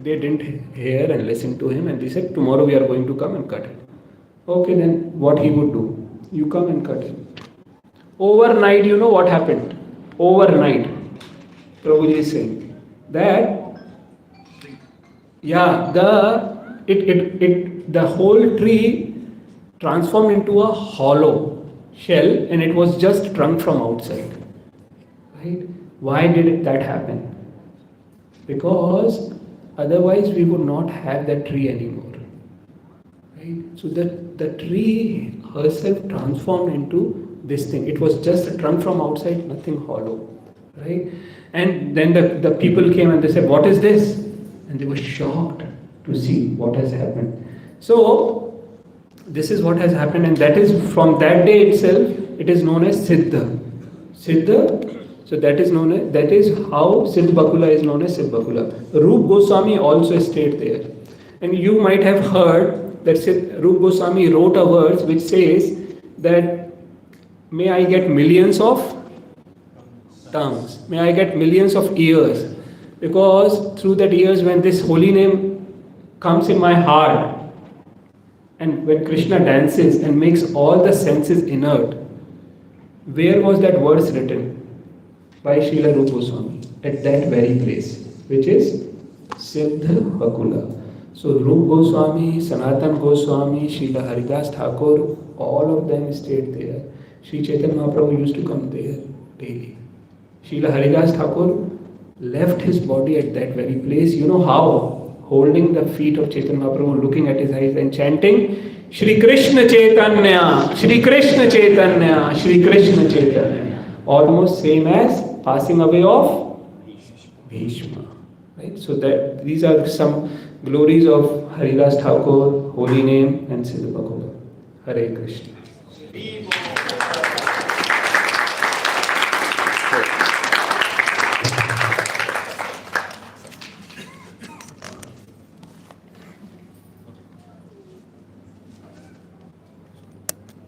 They didn't hear and listen to him, and they said, tomorrow we are going to come and cut it. Okay, then what he would do? You come and cut it. Overnight, you know what happened? Overnight, Prabhuji is saying that, the whole tree transformed into a hollow shell, and it was just shrunk from outside. Right? Why did that happen? Because otherwise we would not have that tree anymore. Right? So the tree herself transformed into this thing. It was just a trunk from outside, nothing hollow. Right? And then the people came and they said, what is this? And they were shocked to see what has happened. So this is what has happened, and that is from that day itself, it is known as Siddha. Siddha. So that is how Siddh Bakula is known as Siddh Bakula. Rup Goswami also stayed there. And you might have heard that Rup Goswami wrote a verse which says that, may I get millions of tongues, may I get millions of ears, because through that ears when this holy name comes in my heart, and when Krishna dances and makes all the senses inert, where was that verse written? By Srila Rupa Goswami, at that very place, which is Siddha Bakula. So Rupa Goswami, Sanatan Goswami, Srila Haridas Thakur, all of them stayed there. Sri Chaitanya Mahaprabhu used to come there daily. Srila Haridas Thakur left his body at that very place. You know how? Holding the feet of Chaitanya Mahaprabhu, looking at his eyes and chanting, Shri Krishna Chaitanya, Shri Krishna Chaitanya, Shri Krishna Chaitanya. Almost same as passing away of Bhishma. Right? So that these are some glories of Haridas Thakur, holy name, and Siddha Bakula. Hare Krishna.